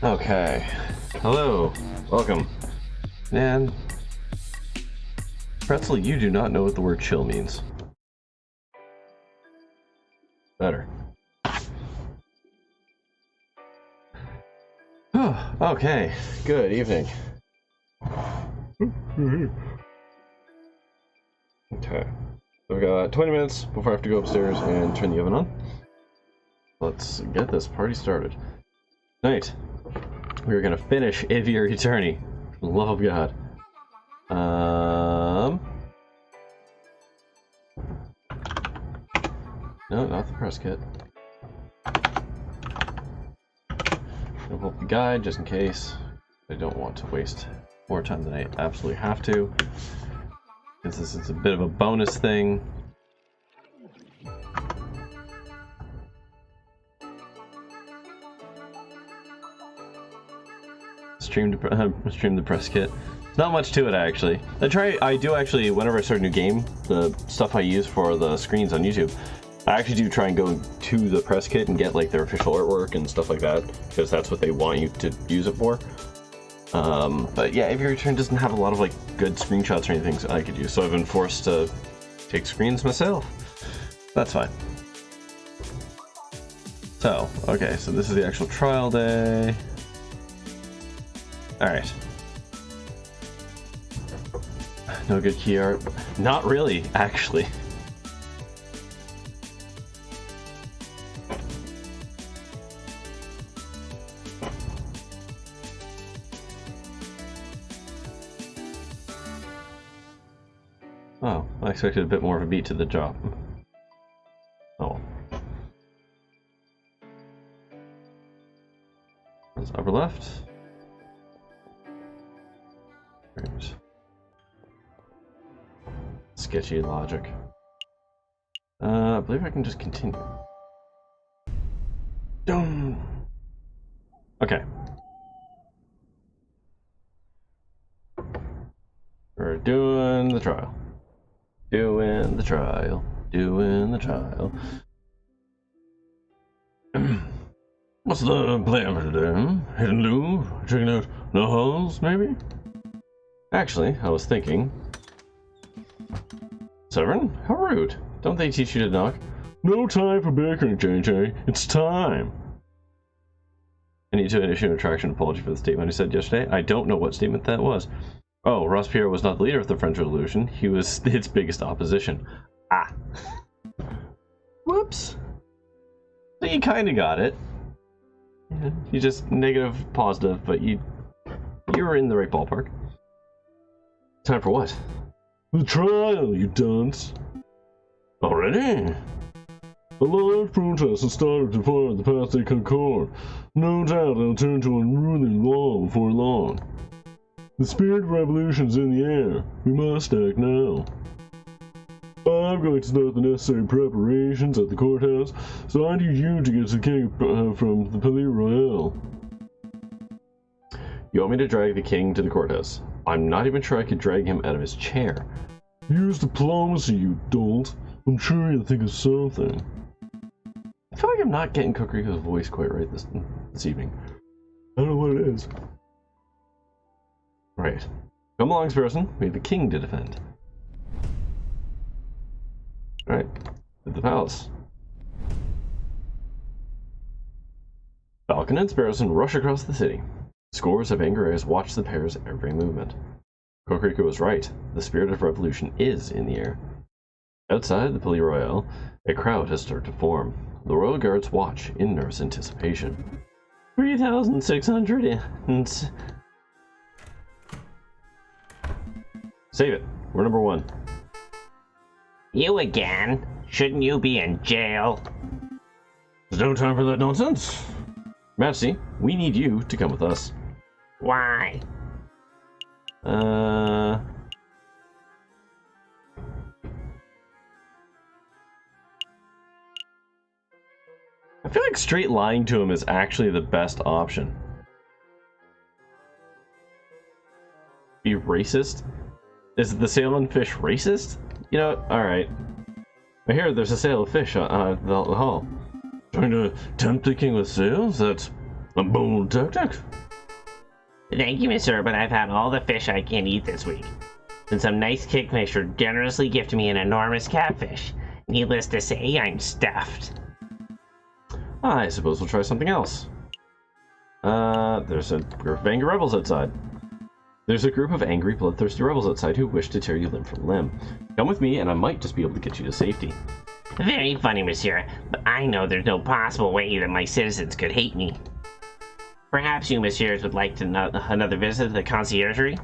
Okay. Hello. Welcome. And Pretzel, you do not know what the word chill means. Better. Okay. Good evening. Okay. So we've got 20 minutes before I have to go upstairs and turn the oven on. Let's get this party started. Tonight, we're gonna finish Aviary Attorney. For the love of God. No, not the press kit. I'll pull up the guide just in case. I don't want to waste more time than I absolutely have to. Since this is a bit of a bonus thing. Stream the press kit. Not much to it actually. I do actually, whenever I start a new game, the stuff I use for the screens on YouTube, I actually do try and go to the press kit and get like their official artwork and stuff like that, because that's what they want you to use it for. But yeah, Aviary Attorney doesn't have a lot of like good screenshots or anything I could use, so I've been forced to take screens myself. That's fine. So, okay, so this is the actual trial day. Alright. No good key art. Not really, actually. Oh, I expected a bit more of a beat to the job. Oh. That's upper left. Right. Sketchy logic. I believe I can just continue. Dum. Okay. We're doing the trial. Doing the trial. Doing the trial. What's the plan for today? Hitting loo? Checking out the halls, maybe? Actually, I was thinking... Severin? How rude. Don't they teach you to knock? No time for bickering, JJ. It's time. I need to issue an attraction apology for the statement I said yesterday. I don't know what statement that was. Oh, Robespierre was not the leader of the French Revolution. He was its biggest opposition. Ah. Whoops. So you kind of got it. Yeah, you just negative, positive, but you were in the right ballpark. Time for what? The trial, you dunce. Already? A large protest has started to fire the Place de Concorde. No doubt it'll turn to unruly law before long. The spirit of revolution's in the air. We must act now. I'm going to start the necessary preparations at the courthouse, so I need you to get to the king from the Palais Royal. You want me to drag the king to the courthouse? I'm not even sure I could drag him out of his chair. Use diplomacy, you dolt. I'm sure you'll think of something. I feel like I'm not getting Kokoriko's voice quite right this evening. I don't know what it is. Right. Come along, person. We have the king to defend. Alright. To the palace. Falcon and Sparrowson rush across the city. Scores of angry eyes watch the pair's every movement. Kokoriko was right. The spirit of revolution is in the air. Outside the Palais Royal, a crowd has started to form. The royal guards watch in nervous anticipation. 3,600 and... Save it. We're number one. You again? Shouldn't you be in jail? There's no time for that nonsense. Majesty, we need you to come with us. Why? I feel like straight lying to him is actually the best option. Be racist? Is the sale on fish racist? You know, alright. I hear there's a sale of fish on the hall. Trying to tempt the king with sales? That's A bold tactic. Thank you, monsieur, but I've had all the fish I can eat this week. And some nice kingfisher generously gifted me an enormous catfish. Needless to say, I'm stuffed. I suppose we'll try something else. There's a group of angry rebels outside. There's a group of angry, bloodthirsty rebels outside who wish to tear you limb from limb. Come with me, and I might just be able to get you to safety. Very funny, monsieur, but I know there's no possible way that my citizens could hate me. Perhaps you, messieurs, would like to another visit to the conciergerie?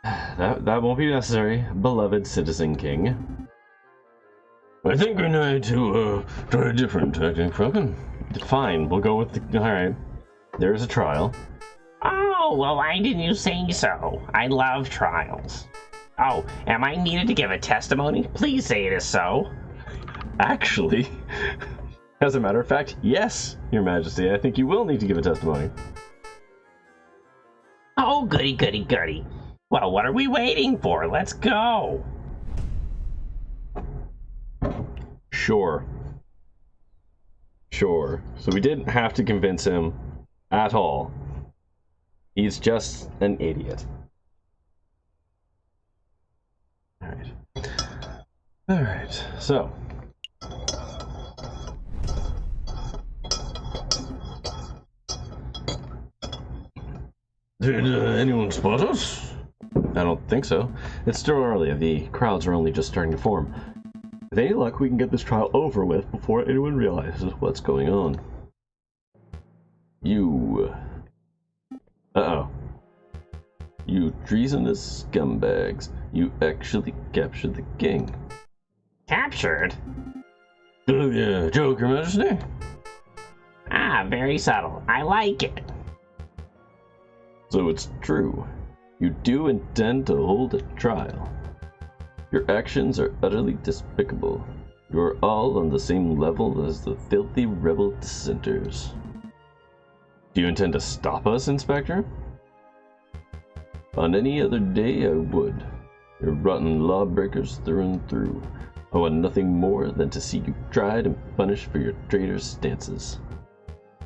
That won't be necessary, beloved Citizen King. I think we need to try a different tactic, Falcon. Fine, we'll go with the... Alright. There's a trial. Oh, well, why didn't you say so? I love trials. Oh, am I needed to give a testimony? Please say it is so. Actually, as a matter of fact, yes, Your Majesty. I think you will need to give a testimony. Oh, goody, goody, goody. Well, what are we waiting for? Let's go. Sure. So we didn't have to convince him at all. He's just an idiot. Alright, so. Did anyone spot us? I don't think so. It's still early. The crowds are only just starting to form. With any luck, we can get this trial over with before anyone realizes what's going on. You... Uh-oh. You treasonous scumbags. You actually captured the king. Captured? Oh yeah, joke, Your Majesty. Ah, very subtle. I like it. So it's true. You do intend to hold a trial. Your actions are utterly despicable. You are all on the same level as the filthy rebel dissenters. Do you intend to stop us, Inspector? On any other day I would. You're rotten lawbreakers through and through. I want nothing more than to see you tried and punished for your traitorous stances.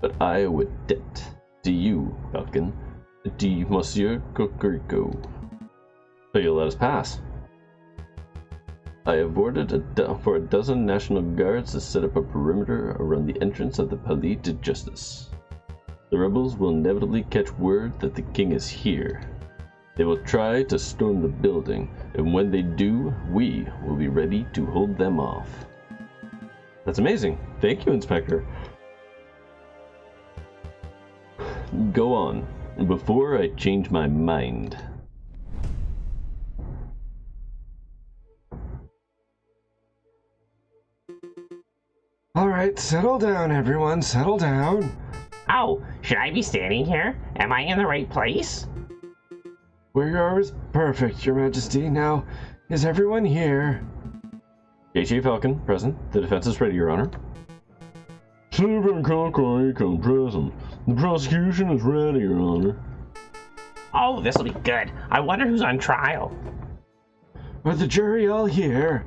But I owe a debt to you, Falcon, to you, Monsieur Cocorico. So you'll let us pass. I have ordered for a dozen National Guards to set up a perimeter around the entrance of the Palais de Justice. The rebels will inevitably catch word that the king is here. They will try to storm the building, and when they do, we will be ready to hold them off. That's amazing. Thank you, Inspector. Go on, before I change my mind. Alright, settle down, everyone, settle down. Oh, should I be standing here? Am I in the right place? Where you are is perfect, Your Majesty. Now, is everyone here? J.J. Falcon, present. The defense is ready, Your Honor. Silver Cockroach, come present. The prosecution is ready, Your Honor. Oh, this'll be good. I wonder who's on trial. Are the jury all here?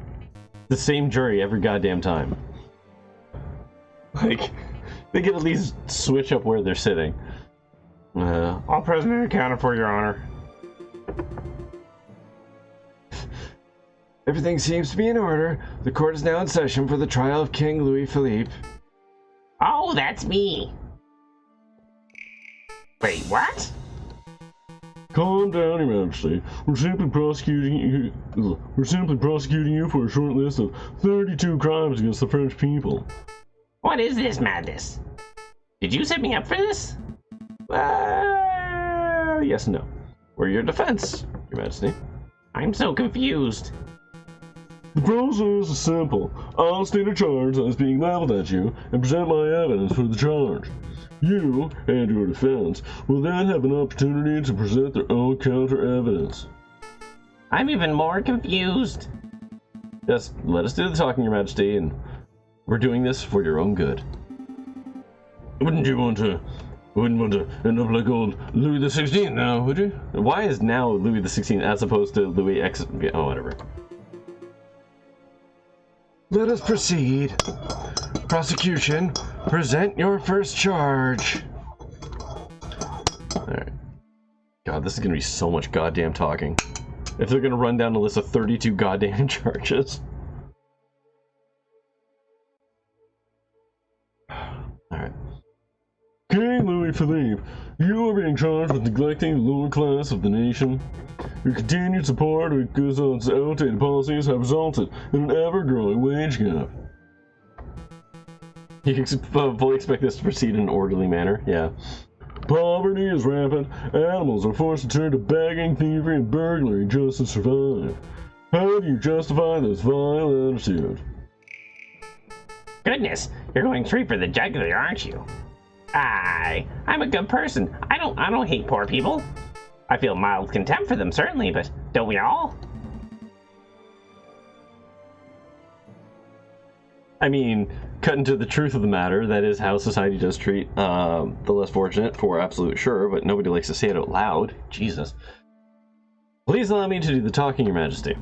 The same jury every goddamn time. Like, they could at least switch up where they're sitting. All present and accounted for, Your Honor. Everything seems to be in order. The court is now in session for the trial of King Louis Philippe. Oh, that's me. Wait, what? Calm down, Your Majesty. We're simply prosecuting you for a short list of 32 crimes against the French people. What is this madness? Did you set me up for this? Yes and no. We're your defense, Your Majesty. I'm so confused. The process is simple. I'll state a charge that is being leveled at you and present my evidence for the charge. You and your defense will then have an opportunity to present their own counter-evidence. I'm even more confused. Just let us do the talking, Your Majesty, and we're doing this for your own good. Wouldn't want to end up like old Louis XVI now, would you? Why is now Louis XVI as opposed to Louis X? Oh, whatever. Let us proceed. Prosecution, present your first charge. Alright. God, this is gonna be so much goddamn talking. If they're gonna run down a list of 32 goddamn charges. Alright. King Louis Philippe, you are being charged with neglecting the lower class of the nation. Your continued support of Guzman's outdated policies have resulted in an ever-growing wage gap. You fully expect this to proceed in an orderly manner? Yeah. Poverty is rampant. Animals are forced to turn to begging, thievery, and burglary just to survive. How do you justify this vile attitude? Goodness, you're going straight for the jugular, aren't you? I'm a good person. I don't hate poor people. I feel mild contempt for them, certainly, but don't we all? I mean, cutting to the truth of the matter, that is how society does treat the less fortunate, for absolute sure, but nobody likes to say it out loud. Jesus. Please allow me to do the talking, Your Majesty.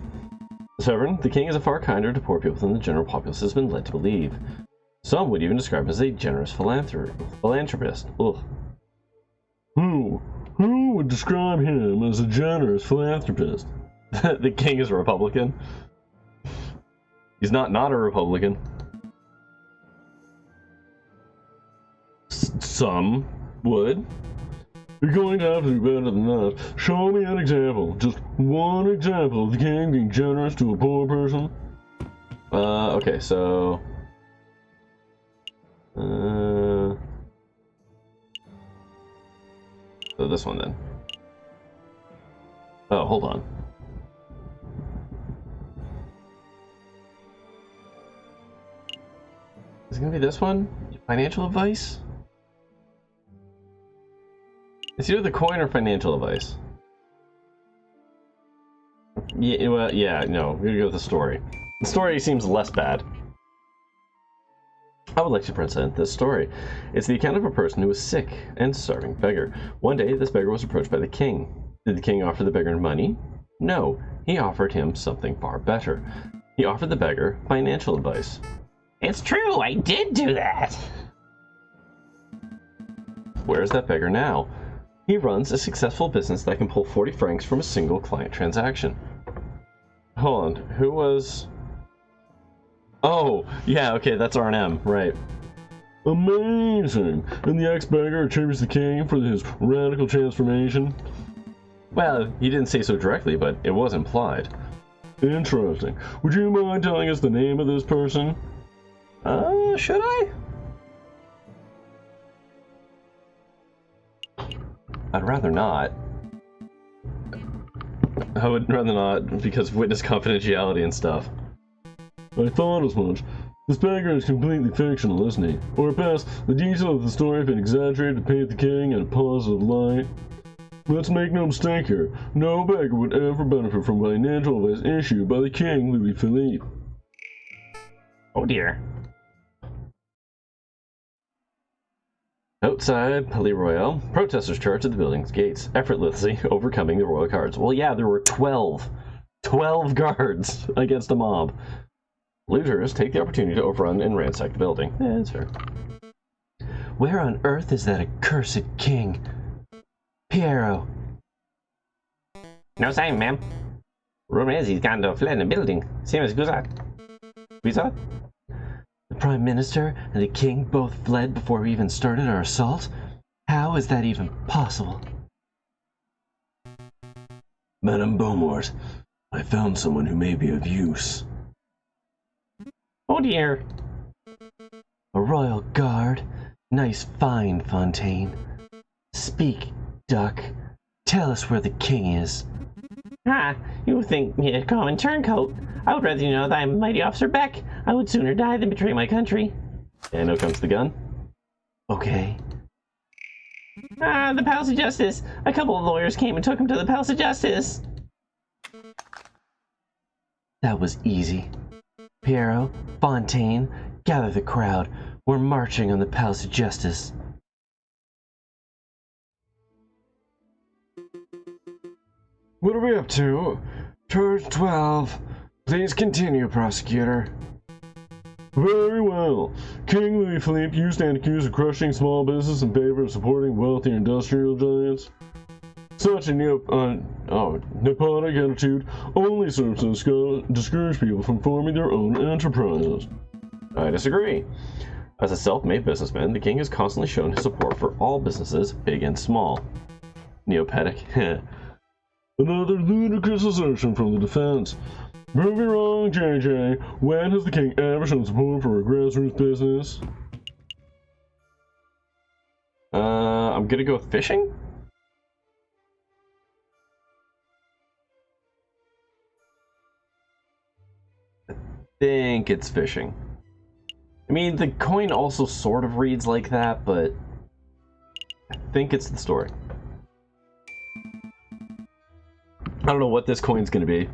Sovereign, the king is a far kinder to poor people than the general populace has been led to believe. Some would even describe him as a generous philanthropist. Ugh. Who would describe him as a generous philanthropist? The king is a Republican. He's not a Republican. Some would. You're going to have to do better than that. Show me an example. Just one example of the king being generous to a poor person. Okay, so... So this one then. Oh, hold on. Is it gonna be this one? Financial advice? It's either the coin or financial advice. Yeah, well, yeah, no, we're gonna go with the story. The story seems less bad. I would like to present this story. It's the account of a person who was sick and starving beggar. One day, this beggar was approached by the king. Did the king offer the beggar money? No, he offered him something far better. He offered the beggar financial advice. It's true, I did do that. Where is that beggar now? He runs a successful business that can pull 40 francs from a single client transaction. Hold on, who was... Oh, yeah, okay, that's R&M, right. Amazing! And the ex-beggar attributes the king for his radical transformation? Well, he didn't say so directly, but it was implied. Interesting. Would you mind telling us the name of this person? Should I? I'd rather not. I would rather not, because of witness confidentiality and stuff. I thought as much. This beggar is completely fictional, isn't he? Or at best, the details of the story have been exaggerated to paint the king in a positive light. Let's make no mistake here. No beggar would ever benefit from financial advice issued by the king, Louis Philippe. Oh dear. Outside Palais Royal, protesters charged at the building's gates, effortlessly overcoming the royal guards. Well, yeah, there were 12 guards against a mob. Looters take the opportunity to overrun and ransack the building. Yeah, that's fair. Where on earth is that accursed king? Piero. No sign, ma'am. Rumor is he's gone to fled in the building. Same as Guzat. Guzat? The Prime Minister and the King both fled before we even started our assault? How is that even possible? Madame Beaumont, I found someone who may be of use. Oh dear. A royal guard? Nice find, Fontaine. Speak, Duck. Tell us where the King is. You think me a common turncoat? I would rather you know that I'm mighty Officer Beck. I would sooner die than betray my country. And out comes the gun. Okay. The Palace of Justice. A couple of lawyers came and took him to the Palace of Justice. That was easy. Piero, Fontaine, gather the crowd. We're marching on the Palace of Justice. What are we up to? Charge 12. Please continue, prosecutor. Very well. King Louis Philippe, you stand accused of crushing small business in favor of supporting wealthy industrial giants. Such a nepotic attitude only serves to discourage people from forming their own enterprises. I disagree. As a self-made businessman, the king has constantly shown his support for all businesses, big and small. Neopatic. Another ludicrous assertion from the defense. Prove me wrong, JJ. When has the king ever shown support for a grassroots business? I'm gonna go with fishing? I think it's fishing. I mean, the coin also sort of reads like that, but I think it's the story. I don't know what this coin's gonna be.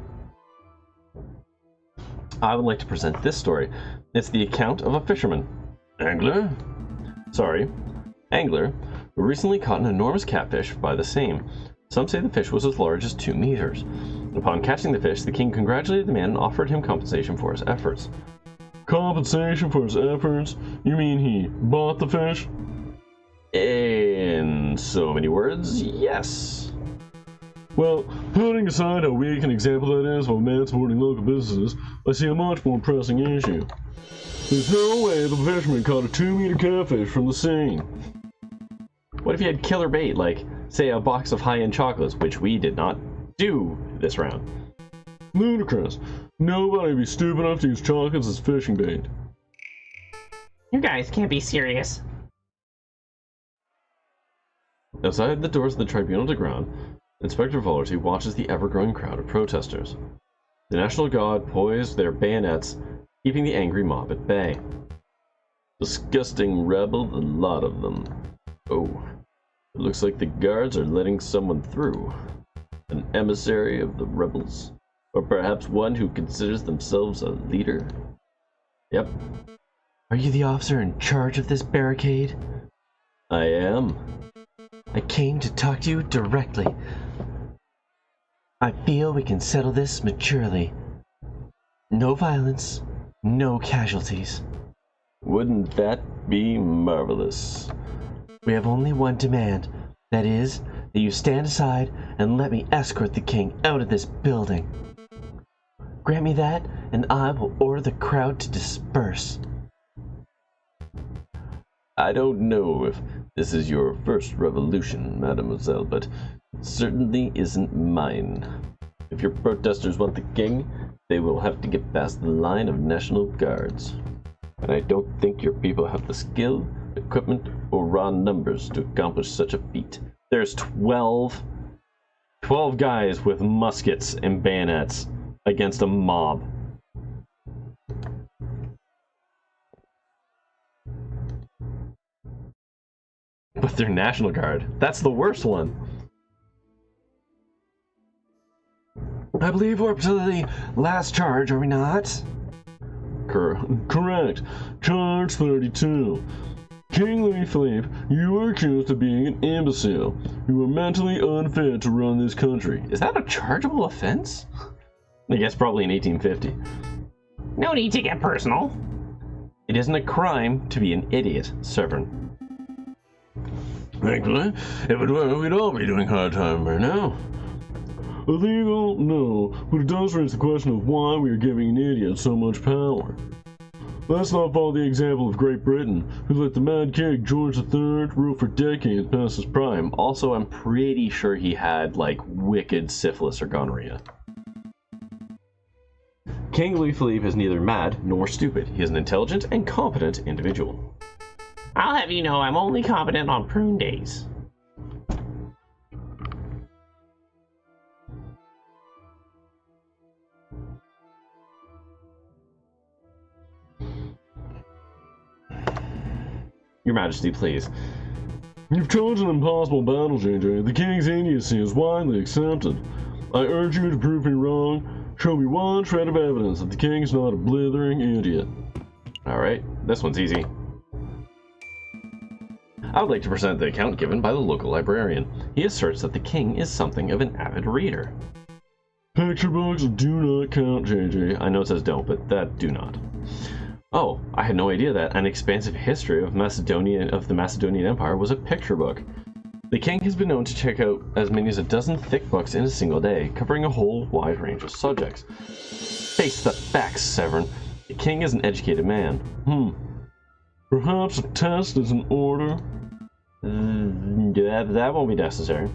I would like to present this story. It's the account of a fisherman. Angler? Sorry. Angler, who recently caught an enormous catfish by the same. Some say the fish was as large as 2 meters. Upon catching the fish, the king congratulated the man and offered him compensation for his efforts. Compensation for his efforts? You mean he bought the fish? In so many words, yes. Well, putting aside how weak an example that is of a man supporting local businesses, I see a much more pressing issue. There's no way the fisherman caught a 2-meter catfish from the sea. What if you had killer bait, like, say, a box of high-end chocolates, which we did not do this round? Ludicrous. Nobody would be stupid enough to use chocolates as fishing bait. You guys can't be serious. Outside the doors of the Tribunal de Grand, Inspector Vollerty watches the ever-growing crowd of protesters. The National Guard poise their bayonets, keeping the angry mob at bay. Disgusting rebel, the lot of them. Oh, it looks like the guards are letting someone through. An emissary of the rebels? Or perhaps one who considers themselves a leader? Yep. Are you the officer in charge of this barricade? I am. I came to talk to you directly. I feel we can settle this maturely. No violence, no casualties. Wouldn't that be marvelous? We have only one demand. That is, that you stand aside and let me escort the king out of this building. Grant me that, and I will order the crowd to disperse. I don't know if this is your first revolution, mademoiselle, but it certainly isn't mine. If your protesters want the king, they will have to get past the line of National Guards. And I don't think your people have the skill, equipment, or raw numbers to accomplish such a feat. There's 12 guys with muskets and bayonets against a mob. But they're National Guard. That's the worst one. I believe we're up to the last charge, are we not? Correct. Charge 32. King Louis Philippe, you are accused of being an imbecile. You are mentally unfit to run this country. Is that a chargeable offense? I guess probably in 1850. No need to get personal. It isn't a crime to be an idiot, Severn. Actually, if it were, we'd all be doing hard time by now. Illegal? No, but it does raise the question of why we are giving an idiot so much power. Let's not follow the example of Great Britain, who let the Mad King George III rule for decades past his prime. Also, I'm pretty sure he had, like, wicked syphilis or gonorrhea. King Louis Philippe is neither mad nor stupid. He is an intelligent and competent individual. I'll have you know I'm only competent on prune days. Your Majesty, please. You've chosen an impossible battle, JJ. The king's idiocy is widely accepted. I urge you to prove me wrong. Show me one shred of evidence that the king is not a blithering idiot. Alright, this one's easy. I would like to present the account given by the local librarian. He asserts that the king is something of an avid reader. Picture books do not count, JJ. I know it says don't, but that do not. Oh, I had no idea that An Expansive History of the Macedonian Empire was a picture book. The king has been known to check out as many as a dozen thick books in a single day, covering a whole wide range of subjects. Face the facts, Severin. The king is an educated man. Perhaps a test is in order? That won't be necessary.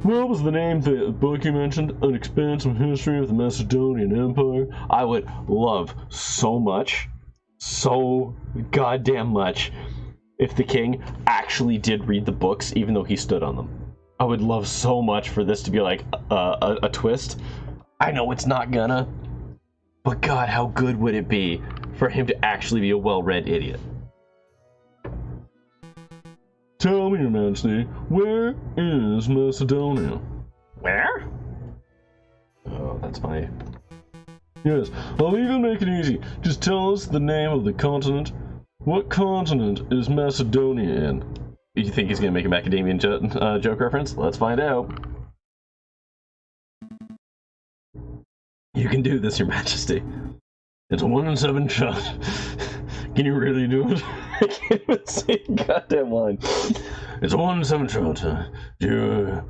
What was the name of the book you mentioned? An Expansive History of the Macedonian Empire? I would love so goddamn much, if the king actually did read the books, even though he stood on them. I would love so much for this to be like a twist. I know it's not gonna, but God, how good would it be for him to actually be a well-read idiot? Tell me, Your Majesty, where is Macedonia? Where? Oh, that's my... Yes, I'll even make it easy. Just tell us the name of the continent. What continent is Macedonia in? You think he's gonna make a macadamian joke reference? Let's find out. You can do this, Your Majesty. It's a 1 in 7 shot. Can you really do it? I can't even say a goddamn line. It's a 1 in 7 shot. Can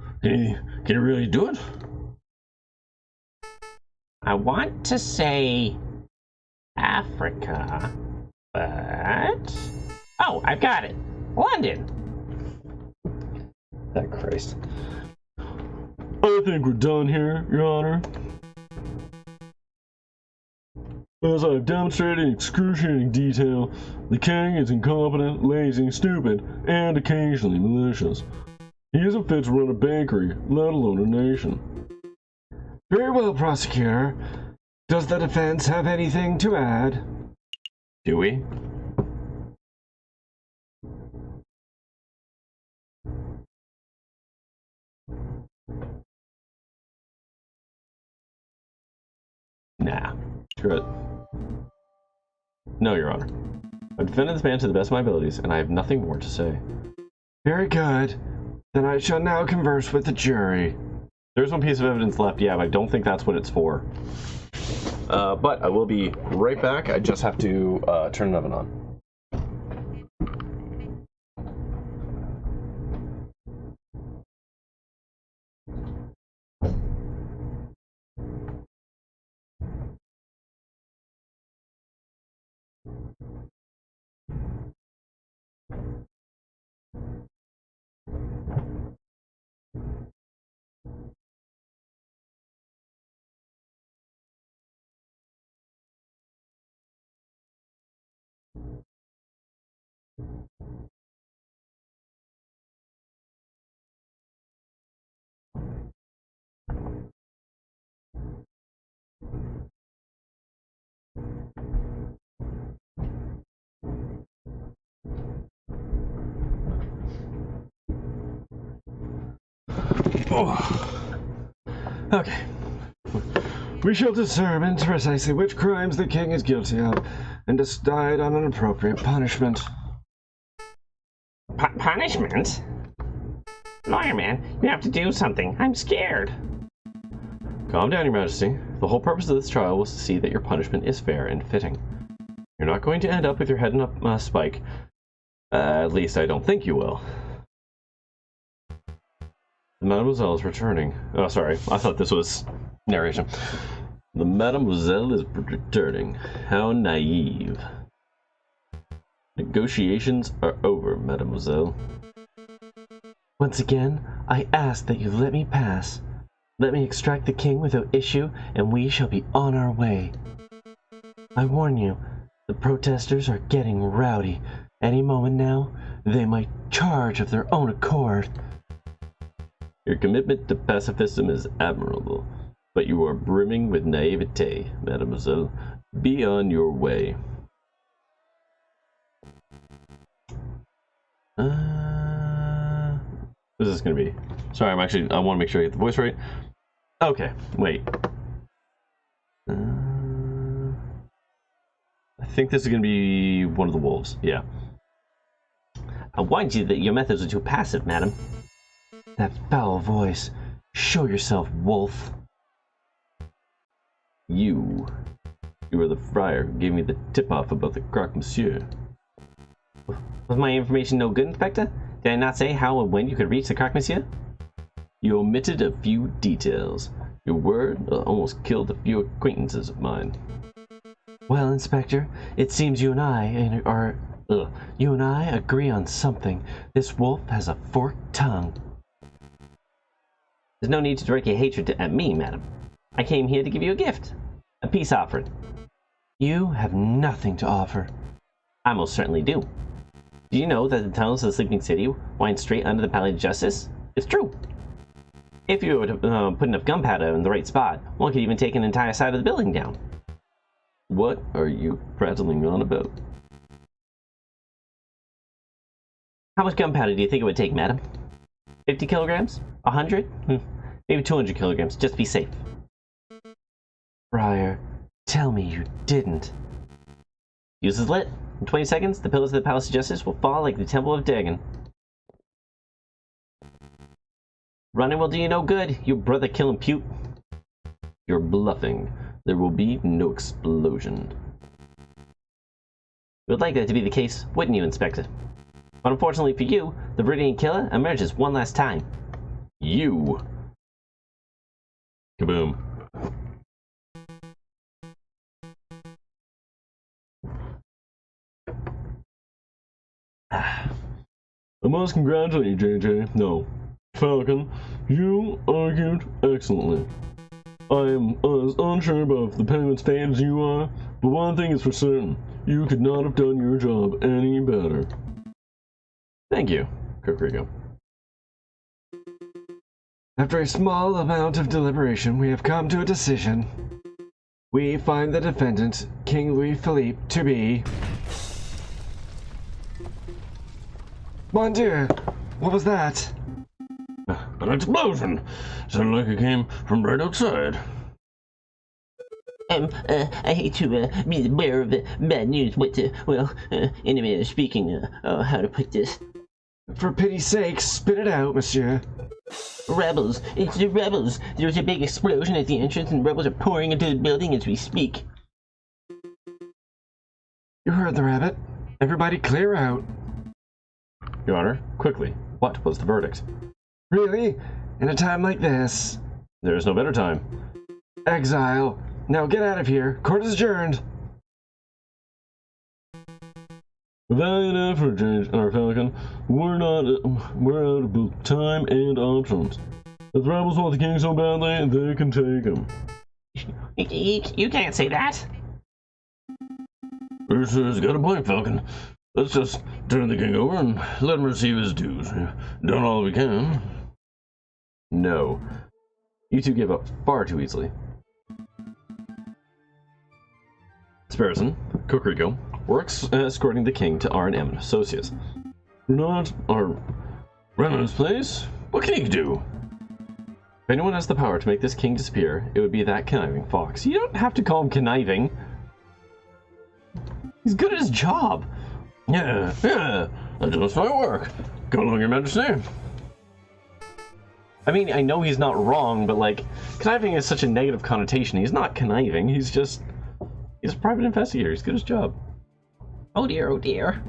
you really do it? I want to say Africa, but... Oh, I've got it. London. That Christ. I think we're done here, Your Honor. As I've demonstrated in excruciating detail, the king is incompetent, lazy, stupid, and occasionally malicious. He isn't fit to run a bakery, let alone a nation. Very well, prosecutor. Does the defense have anything to add? Do we? Nah. Screw it. No, Your Honor. I've defended this man to the best of my abilities, and I have nothing more to say. Very good. Then I shall now converse with the jury. There's one piece of evidence left, yeah, but I don't think that's what it's for. But I will be right back. I just have to turn an oven on. Oh. Okay. We shall determine precisely which crimes the king is guilty of and decide on an appropriate punishment. Punishment? Lawyer man, you have to do something. I'm scared. Calm down, Your Majesty. The whole purpose of this trial was to see that your punishment is fair and fitting. You're not going to end up with your head in a spike. At least I don't think you will. The Mademoiselle is returning. Oh, sorry. I thought this was narration. The Mademoiselle is returning. How naive. Negotiations are over, Mademoiselle. Once again, I ask that you let me pass. Let me extract the king without issue, and we shall be on our way. I warn you, the protesters are getting rowdy. Any moment now, they might charge of their own accord. Your commitment to pacifism is admirable, but you are brimming with naivete, Mademoiselle. Be on your way. What is this going to be? Sorry, I want to make sure I get the voice right. Okay, wait. I think this is going to be one of the wolves. Yeah. I warned you that your methods are too passive, madam. That foul voice. Show yourself, wolf. You You were the friar who gave me the tip-off about the croque monsieur. Was my information no good, Inspector? Did I not say how and when you could reach the croque monsieur? You omitted a few details. Your word almost killed a few acquaintances of mine. Well, Inspector, it seems you and I agree on something. This wolf has a forked tongue. There's no need to direct your hatred at me, madam. I came here to give you a gift. A peace offering. You have nothing to offer. I most certainly do. Do you know that the tunnels of the Sleeping City wind straight under the Palais of Justice? It's true. If you were to put enough gunpowder in the right spot, one could even take an entire side of the building down. What are you prattling on about? How much gunpowder do you think it would take, madam? 50 kilograms? 100? Maybe 200 kilograms, just to be safe. Friar, tell me you didn't. Fuse is lit. In 20 seconds, the pillars of the Palace of Justice will fall like the Temple of Dagon. Running will do you no good, you brother-killing pute. You're bluffing. There will be no explosion. You would like that to be the case, wouldn't you, Inspector? But unfortunately for you, the Viridian Killer emerges one last time. You! Kaboom. I must congratulate you, JJ. No. Falcon, you argued excellently. I am as unsure about the penguin's fate as you are, but one thing is for certain. You could not have done your job any better. Thank you, Kokrigo. After a small amount of deliberation, we have come to a decision. We find the defendant, King Louis Philippe, to be... Mon Dieu! What was that? An explosion! Sounded like it came from right outside. I hate to be the bearer of bad news, but, in a manner of speaking, how to put this? For pity's sake, spit it out, monsieur. Rebels! It's the rebels! There was a big explosion at the entrance and rebels are pouring into the building as we speak. You heard the rabbit. Everybody clear out. Your Honor, quickly, what was the verdict? Really? In a time like this? There is no better time. Exile. Now get out of here. Court is adjourned. Valiant effort, our Falcon. We're out of both time and options. If the rebels want the king so badly, they can take him. You can't say that. Ursa's got a point, Falcon. Let's just turn the king over and let him receive his dues. Done all we can. No. You two give up far too easily. Sparrowson, Kokrigo, works escorting the king to R&M and Associates. Not our Renan's place? What can he do? If anyone has the power to make this king disappear, it would be that conniving fox. You don't have to call him conniving. He's good at his job. Yeah, that does my work. Go along, Your Majesty. I mean, I know he's not wrong, but, like, conniving has such a negative connotation. He's not conniving, he's a private investigator. He's good at his job. Oh dear, oh dear.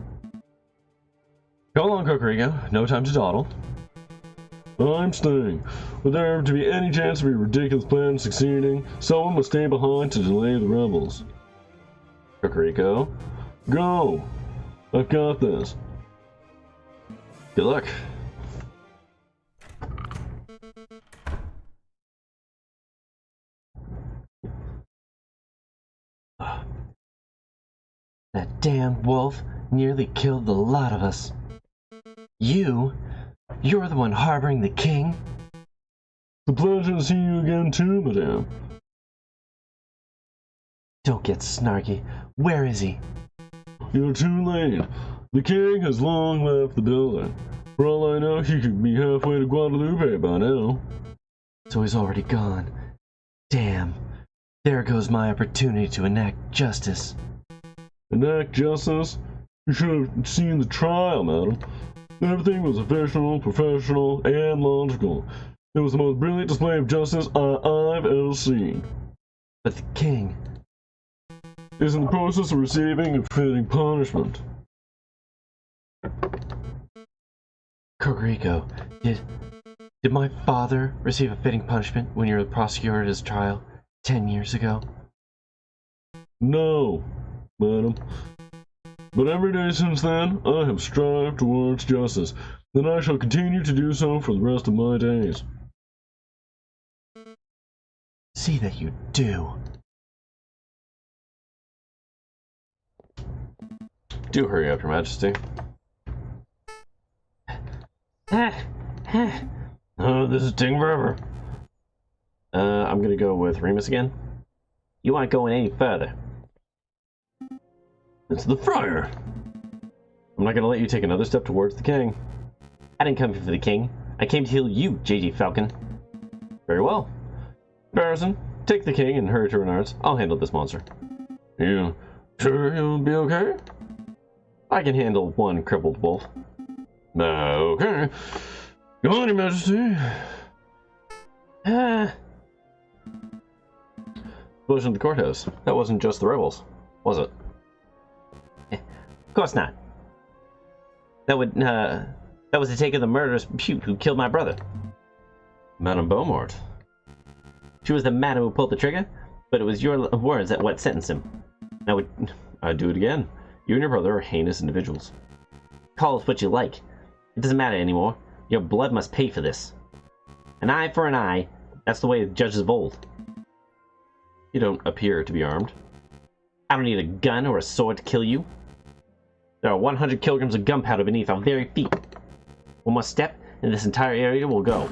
Go along, Kokrigo. No time to dawdle. I'm staying. Would there to be any chance of your ridiculous plan succeeding, someone must stay behind to delay the rebels. Kokrigo, go! I've got this. good luck. That damn wolf nearly killed the lot of us. You're the one harboring the king? It's a pleasure to see you again too, madame. Don't get snarky. Where is he? You're too late. The king has long left the building. For all I know, he could be halfway to Guadalupe by now. So he's already gone. Damn. There goes my opportunity to enact justice. Enact justice? You should have seen the trial, madam. Everything was official, professional, and logical. It was the most brilliant display of justice I've ever seen. But the king... is in the process of receiving a fitting punishment. Koguriko, did my father receive a fitting punishment when you were the prosecutor at his trial 10 years ago? No, madam. But every day since then, I have strived towards justice, and I shall continue to do so for the rest of my days. See that you do. Do hurry up, Your Majesty. Oh, this is taking forever. I'm gonna go with Remus again. You aren't going any further. It's the friar. I'm not gonna let you take another step towards the king. I didn't come here for the king. I came to heal you, J.G. Falcon. Very well. Barrison, take the king and hurry to Renard's. I'll handle this monster. You sure you'll be okay? I can handle one crippled wolf. Okay. Go on, Your Majesty. Explosion at the courthouse. That wasn't just the rebels, was it? Of course not. That was the take of the murderous pute who killed my brother. Madame Beaumont. She was the madam who pulled the trigger, but it was your words that what sentenced him. I'd do it again. You and your brother are heinous individuals. Call it what you like. It doesn't matter anymore. Your blood must pay for this. An eye for an eye. That's the way the judges of old. You don't appear to be armed. I don't need a gun or a sword to kill you. There are 100 kilograms of gunpowder beneath our very feet. One more step, and this entire area will go.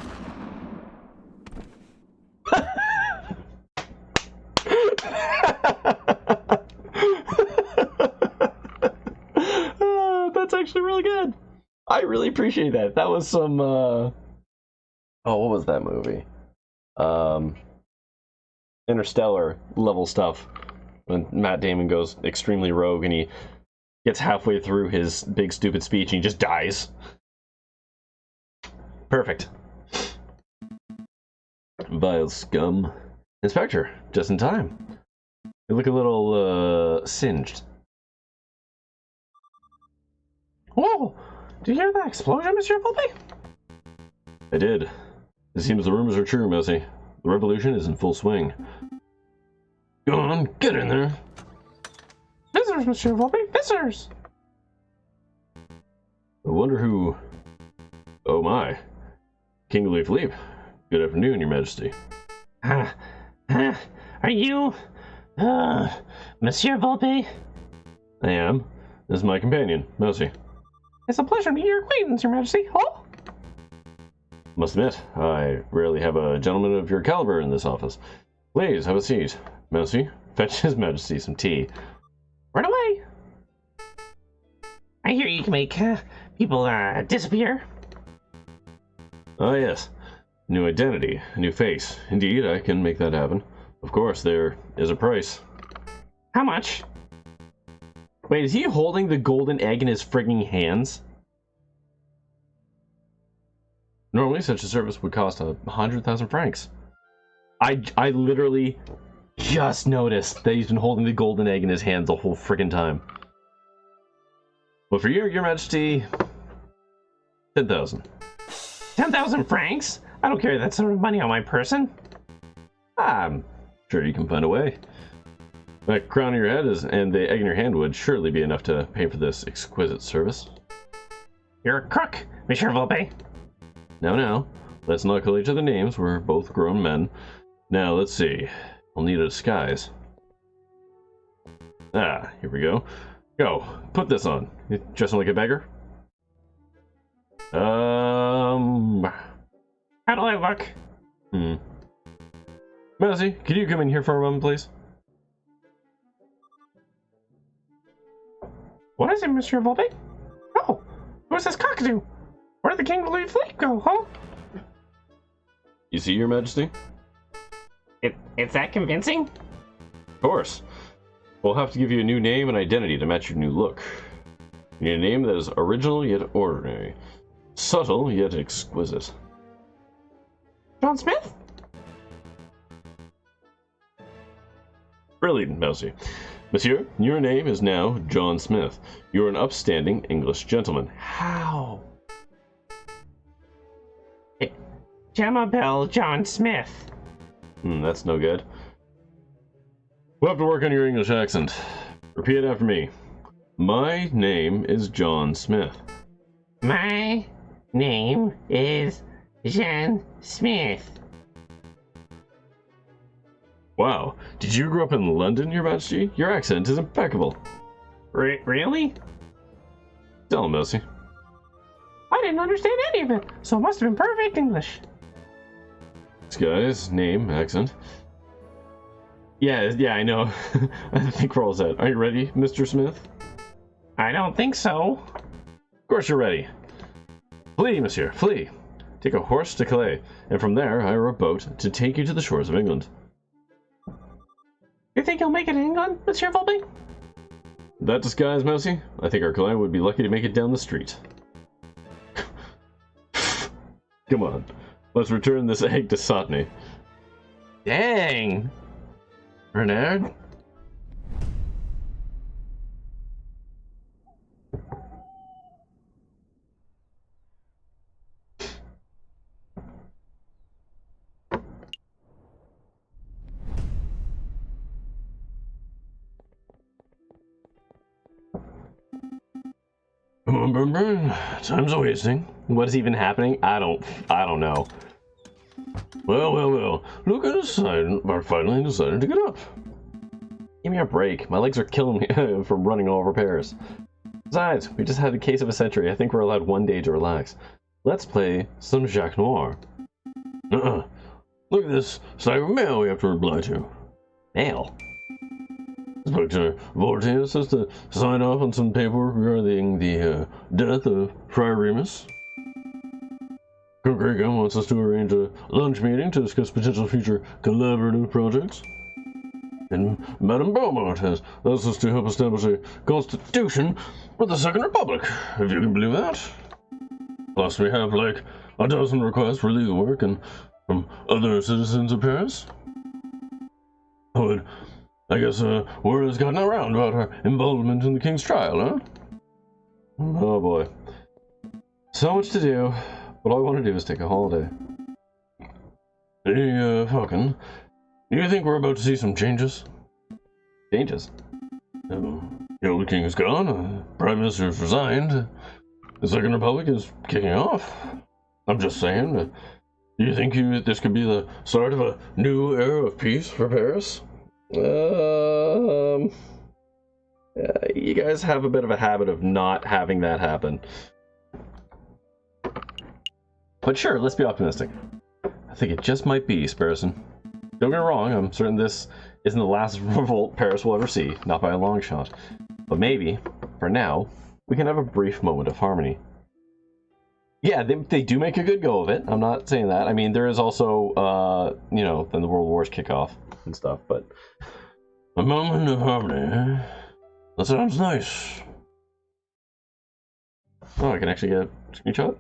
That's actually really good. I really appreciate that. That was some oh, what was that movie? Interstellar level stuff. When Matt Damon goes extremely rogue and he gets halfway through his big stupid speech and he just dies. Perfect. Vile scum. Inspector, just in time. You look a little singed. Whoa! Did you hear that explosion, Monsieur Volpe? I did. It seems the rumors are true, Messi. The revolution is in full swing. Go on, get in there. Visitors, Monsieur Volpe, visitors! I wonder who... Oh my. King Louis Philippe. Good afternoon, Your Majesty. Are you... Monsieur Volpe? I am. This is my companion, Messi. It's a pleasure to meet your acquaintance, Your Majesty. Oh! Must admit, I rarely have a gentleman of your caliber in this office. Please, have a seat. Messi, fetch His Majesty some tea. Right away! I hear you can make people disappear. Ah, yes. New identity, new face. Indeed, I can make that happen. Of course, there is a price. How much? Wait, is he holding the golden egg in his frigging hands? Normally, such a service would cost 100,000 francs. I literally just noticed that he's been holding the golden egg in his hands the whole friggin' time. Well, for you, Your Majesty, 10,000. 10,000 francs? I don't carry that sort of money on my person. I'm sure you can find a way. That crown on your head and the egg in your hand would surely be enough to pay for this exquisite service. You're a crook, Monsieur Volpe. Now, let's not call each other names. We're both grown men. Now, let's see. I'll need a disguise. Ah, here we go. Go, put this on. You dressing like a beggar? How do I look? Messi, could you come in here for a moment, please? What is it, Monsieur Volpe? Oh, who's this cockatoo? Where did the King Louis Philippe go, huh? You see, Your Majesty? It's that convincing? Of course. We'll have to give you a new name and identity to match your new look. You need a name that is original yet ordinary. Subtle yet exquisite. John Smith? Brilliant, Mousy. Monsieur, your name is now John Smith. You're an upstanding English gentleman. How? Jamabel John Smith. That's no good. We'll have to work on your English accent. Repeat after me. My name is John Smith. My name is John Smith. Wow, did you grow up in London, Your Majesty? Your accent is impeccable. Really? Tell him, Mousy. I didn't understand any of it, so it must have been perfect English. This guy's name, accent. Yeah, I know. I think we're all set. Are you ready, Mr. Smith? I don't think so. Of course you're ready. Flee, monsieur, flee. Take a horse to Calais, and from there hire a boat to take you to the shores of England. You think you'll make it in England, Monsieur Volpe? That disguise, Mousy? I think our client would be lucky to make it down the street. Come on, let's return this egg to Sotney. Dang! Bernard? Come on, Bernard. Time's a-wasting. What is even happening? I don't know. Well. Look at us. I finally decided to get up. Give me a break. My legs are killing me from running all over Paris. Besides, we just had the case of a century. I think we're allowed 1 day to relax. Let's play some Jacques Noir. Look at this stack of mail we have to reply to. Mail? Inspector Voltaire says to sign off on some paperwork regarding the death of Friar Remus. Concrega wants us to arrange a lunch meeting to discuss potential future collaborative projects. And Madame Beaumont has asked us to help establish a constitution for the Second Republic, if you can believe that. Plus, we have like a dozen requests for legal work and from other citizens of Paris. I guess word has gotten around about our involvement in the King's trial, huh? Oh boy. So much to do. What all I want to do is take a holiday. Hey, Falcon, do you think we're about to see some changes? Changes? The King is gone, Prime Minister has resigned, the Second Republic is kicking off. I'm just saying, do you think this could be the start of a new era of peace for Paris? You guys have a bit of a habit of not having that happen. But sure, let's be optimistic. I think it just might be, Sparrowson. Don't get me wrong, I'm certain this isn't the last revolt Paris will ever see, not by a long shot. But maybe, for now, we can have a brief moment of harmony. Yeah, they do make a good go of it. I'm not saying that. I mean, there is also, then the World Wars kick off and stuff, but... A moment of harmony, eh? That sounds nice. Oh, I can actually get a screenshot?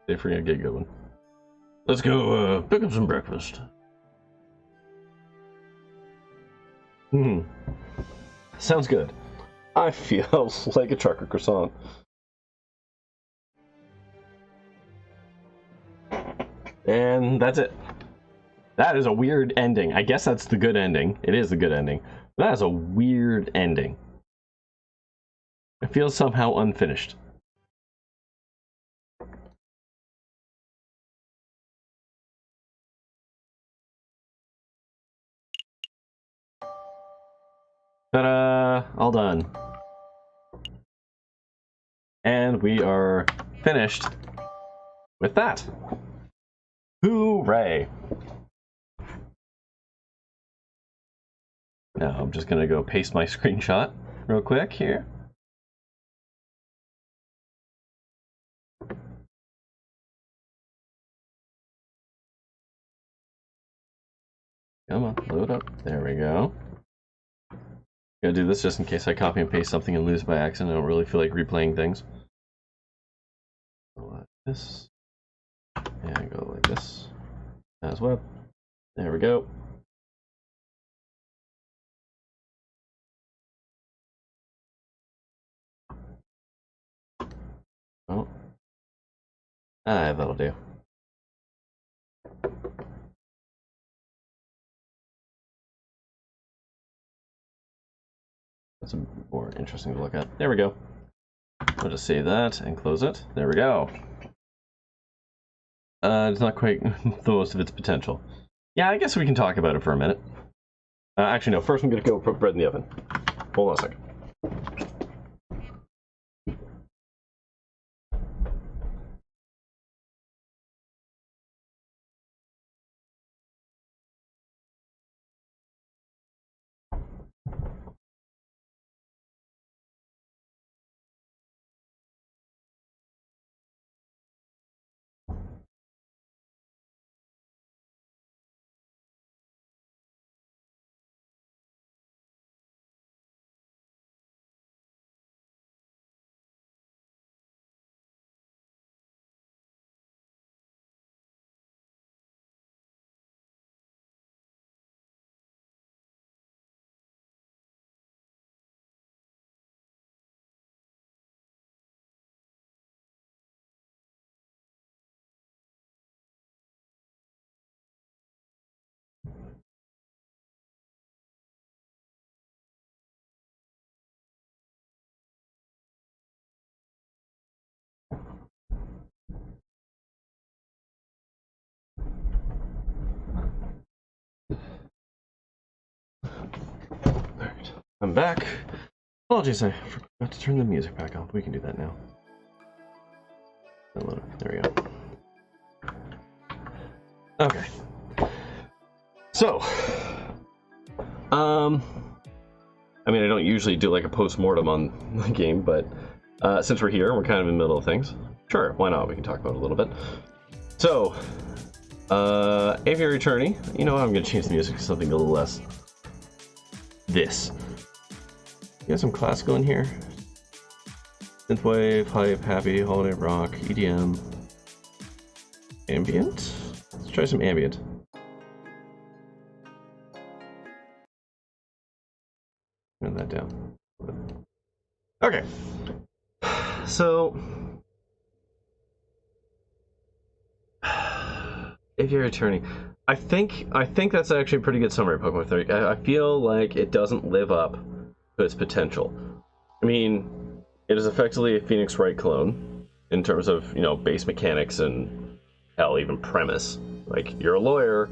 They forget to get a good one. Let's go, pick up some breakfast. Sounds good. I feel like a trucker croissant. And that's it. That is a weird ending. I guess that's the good ending. It is the good ending. That is a weird ending. It feels somehow unfinished. Ta-da! All done. And we are finished with that. Hooray! Now I'm just gonna go paste my screenshot real quick here. Come on, load up. There we go. Gonna do this just in case I copy and paste something and lose by accident. I don't really feel like replaying things. Go like this. And go like this. As well. There we go. That'll do. That's more interesting to look at. There we go. I'll just save that and close it. There we go. It's not quite the most of its potential. Yeah, I guess we can talk about it for a minute. Actually, no. First, I'm going to go put bread in the oven. Hold on a second. Alright, I'm back. Apologies, I forgot to turn the music back on. We can do that now. There we go. Okay. So, I mean, I don't usually do like a post-mortem on the game, but since we're here, we're kind of in the middle of things. Sure, why not? We can talk about it a little bit. So, Aviary Attorney. You know what? I'm going to change the music to something a little less. This. You got some classical in here. Synthwave, hype, happy, holiday rock, EDM, ambient. Let's try some ambient. Turn that down. Okay. So, if you're attorney, I think that's actually a pretty good summary of Pokemon 30. I feel like it doesn't live up to its potential. I mean, it is effectively a Phoenix Wright clone in terms of, you know, base mechanics and hell, even premise. Like, you're a lawyer,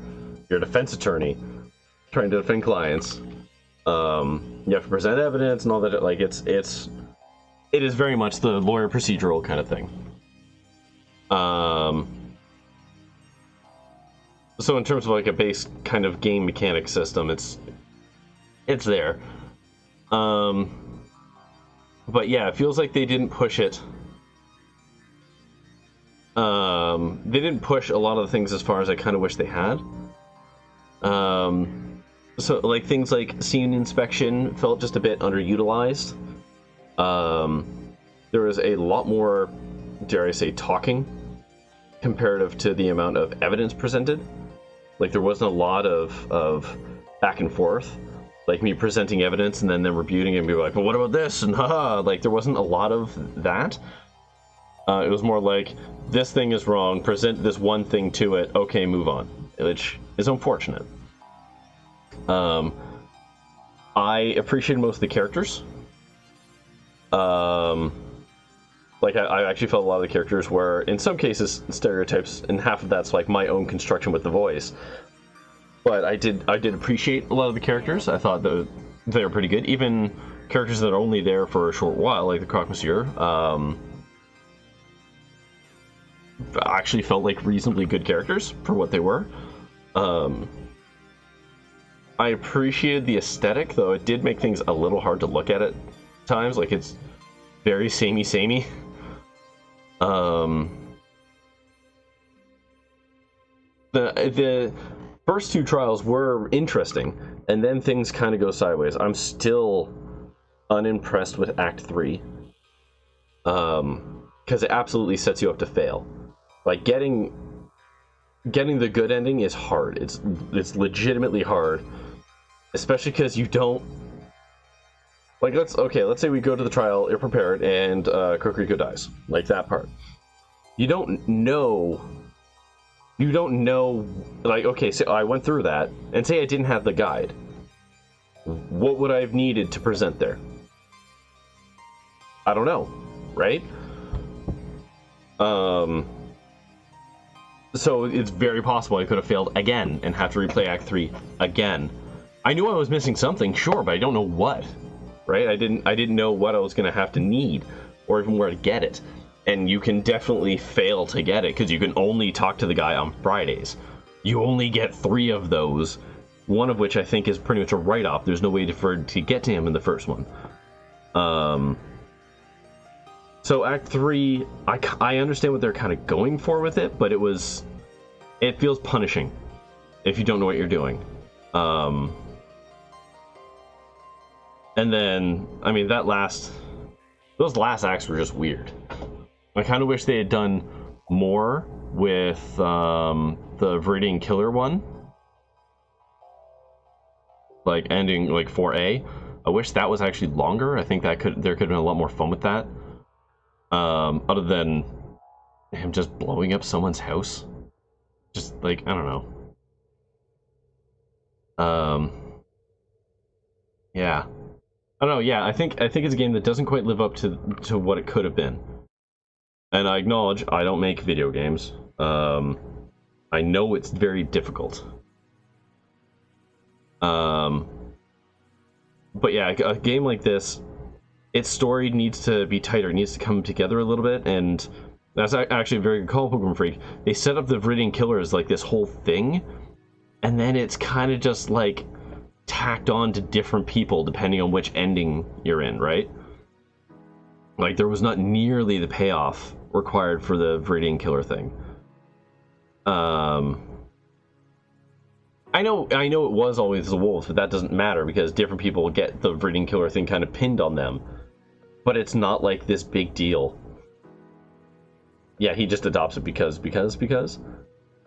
you're a defense attorney, trying to defend clients. You have to present evidence and all that. Like, it is very much the lawyer procedural kind of thing. So in terms of like a base kind of game mechanic system, it's there. But yeah, it feels like they didn't push it. They didn't push a lot of the things as far as I kind of wish they had. So like things like scene inspection felt just a bit underutilized. There was a lot more, dare I say, talking comparative to the amount of evidence presented. Like there wasn't a lot of back and forth, like me presenting evidence and then them rebuting it and be like, well, what about this? And haha, like there wasn't a lot of that. It was more like, this thing is wrong, present this one thing to it, okay, move on, which is unfortunate. I appreciated most of the characters. Like I actually felt a lot of the characters were, in some cases, stereotypes, and half of that's like my own construction with the voice. But I did appreciate a lot of the characters. I thought that they were pretty good. Even characters that are only there for a short while, like the Croque Monsieur, actually felt like reasonably good characters for what they were. I appreciated the aesthetic, though it did make things a little hard to look at times. Like it's very samey. The first two trials were interesting, and then things kind of go sideways. I'm still unimpressed with Act 3, because it absolutely sets you up to fail. Like getting the good ending is hard. It's legitimately hard, especially because you don't. Like let's say we go to the trial, you're prepared, and Kokoriko dies. Like that part. you don't know, like, okay, so I went through that, and say I didn't have the guide. What would I have needed to present there? I don't know, right? So it's very possible I could have failed again and have to replay Act 3 again. I knew I was missing something, sure, but I don't know what, right? I didn't know what I was going to have to need or even where to get it. And you can definitely fail to get it because you can only talk to the guy on Fridays. You only get 3 of those, one of which I think is pretty much a write-off. There's no way to get to him in the first one. So Act 3, I understand what they're kind of going for with it, but it feels punishing if you don't know what you're doing. And then, I mean, those last acts were just weird. I kind of wish they had done more with the Viridian Killer one. Like, ending, like, 4A. I wish that was actually longer. I think there could have been a lot more fun with that. Other than him just blowing up someone's house. Just, like, I don't know. Yeah. I don't know, yeah, I think it's a game that doesn't quite live up to what it could have been. And I acknowledge I don't make video games. I know it's very difficult. But yeah, a game like this, its story needs to be tighter. It needs to come together a little bit, and that's actually a very good call, Pokemon Freak. They set up the Viridian Killer as like this whole thing, and then it's kind of just like tacked on to different people depending on which ending you're in, right? Like, there was not nearly the payoff required for the Viridian Killer thing. I know it was always the wolves, but that doesn't matter because different people get the Viridian Killer thing kind of pinned on them. But it's not like this big deal. Yeah, he just adopts it because.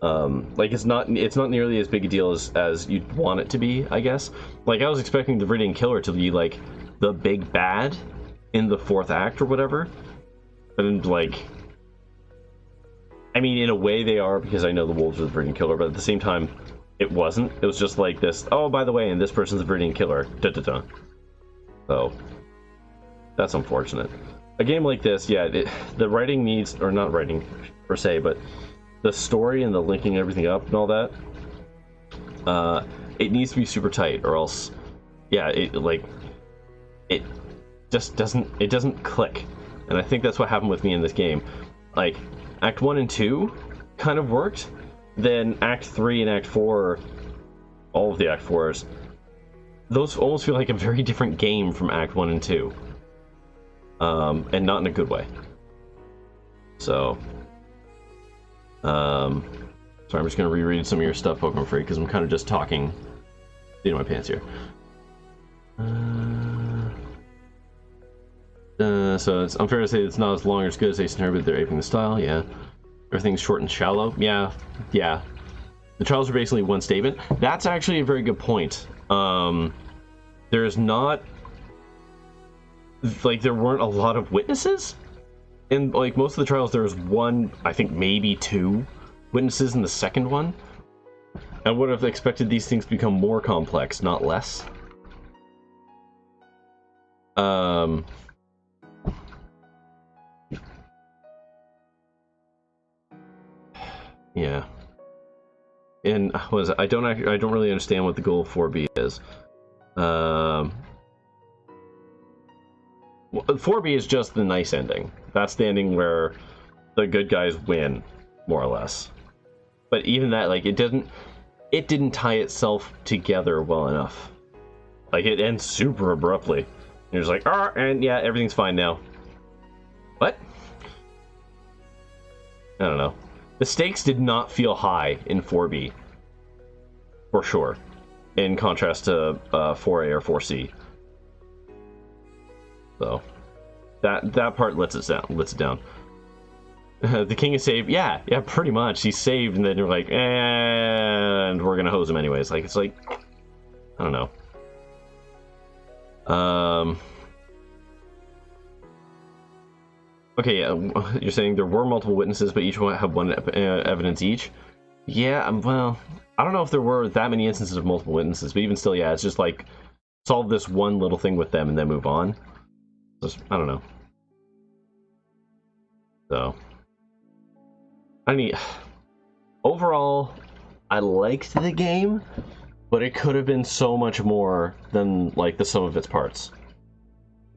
Like, it's not nearly as big a deal as you'd want it to be, I guess. Like, I was expecting the Viridian Killer to be like the big bad in the 4th act or whatever. And like, I mean, in a way they are, because I know the wolves are the Viridian Killer, but at the same time, it wasn't. It was just like this, oh, by the way, and this person's the Viridian Killer. Da-da-da. So, that's unfortunate. A game like this, yeah, the writing needs, or not writing per se, but the story and the linking everything up and all that, it needs to be super tight, or else, yeah, it just doesn't click. And I think that's what happened with me in this game. Like, Act 1 and 2 kind of worked, then Act 3 and Act 4, all of the Act 4s, those almost feel like a very different game from Act 1 and 2. And not in a good way. So, sorry, I'm just going to reread some of your stuff, Pokemon Freak, because I'm kind of just talking in my pants here. So it's unfair to say it's not as long or as good as Ace and Herb, but they're aping the style, yeah. Everything's short and shallow, yeah. The trials are basically one statement. That's actually a very good point. There's not, like, there weren't a lot of witnesses. In, like, most of the trials, there was one, I think maybe 2 witnesses in the second one. I would have expected these things to become more complex, not less. Yeah. And I don't really understand what the goal of 4B is. 4B is just the nice ending. That's the ending where the good guys win, more or less. But even that, like, it didn't tie itself together well enough. Like, it ends super abruptly. You're just like, and yeah, everything's fine now. What? I don't know. The stakes did not feel high in 4B. For sure. In contrast to 4A or 4C. So, that part lets it down. The king is saved. Yeah, pretty much. He's saved, and then you're like, and we're gonna hose him anyways. Like, it's like, I don't know. Okay, yeah, you're saying there were multiple witnesses, but each one have one evidence each. Yeah, well, I don't know if there were that many instances of multiple witnesses, but even still, yeah, it's just like solve this one little thing with them and then move on. Just, I don't know. So, I mean, overall, I liked the game, but it could have been so much more than like the sum of its parts,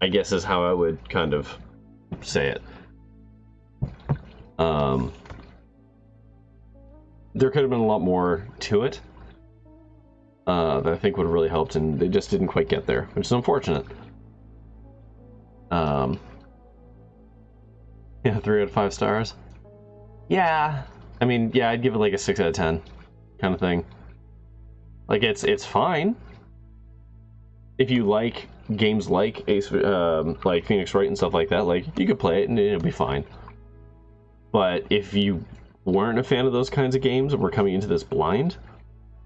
I guess is how I would kind of say it. There could have been a lot more to it that I think would have really helped, and they just didn't quite get there, which is unfortunate. Yeah, 3 out of 5 stars. Yeah, I mean, yeah, I'd give it like a 6 out of 10 kind of thing. Like, it's fine. If you like games like like Phoenix Wright and stuff like that, like, you could play it and it'll be fine. But if you weren't a fan of those kinds of games and were coming into this blind,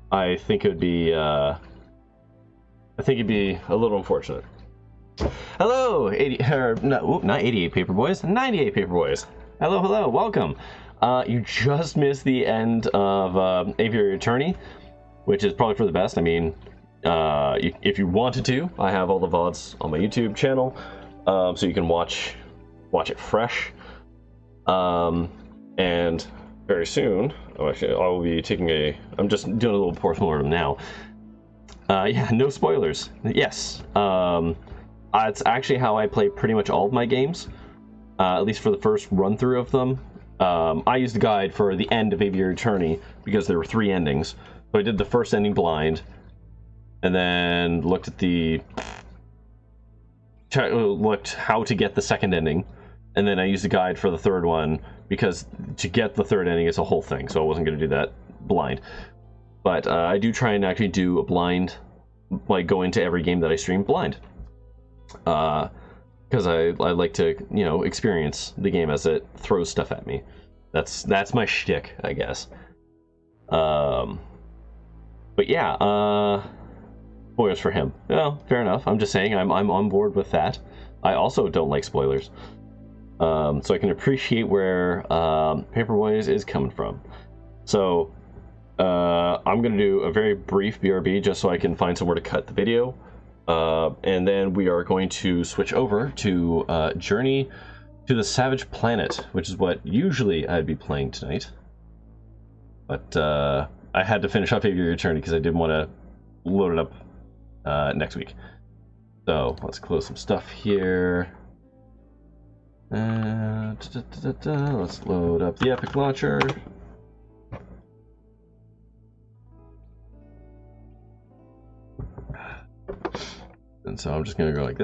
I think it'd be a little unfortunate. Hello, 80, or no, not 88 paper boys, 98 paper boys. Hello, welcome. You just missed the end of Aviary Attorney, which is probably for the best. I mean, if you wanted to, I have all the VODs on my YouTube channel, so you can watch it fresh. And very soon, actually, I will be taking I'm just doing a little postmortem now. Yeah, no spoilers. Yes. It's actually how I play pretty much all of my games, at least for the first run through of them. I used the guide for the end of Aviary Attorney because there were 3 endings. So I did the first ending blind, and then looked how to get the second ending, and then I used the guide for the third one because to get the third ending is a whole thing, so I wasn't going to do that blind. But I do try and actually do a blind, like go into every game that I stream blind, because I like to, you know, experience the game as it throws stuff at me. That's my shtick, I guess. But yeah, spoilers for him. Well, fair enough. I'm just saying I'm on board with that. I also don't like spoilers, so I can appreciate where Paperboys is coming from. So I'm gonna do a very brief BRB just so I can find somewhere to cut the video, and then we are going to switch over to Journey to the Savage Planet, which is what usually I'd be playing tonight. But I had to finish off Aviary Attorney because I didn't want to load it up next week. So let's close some stuff here. Let's load up the Epic Launcher. And so I'm just going to go like this.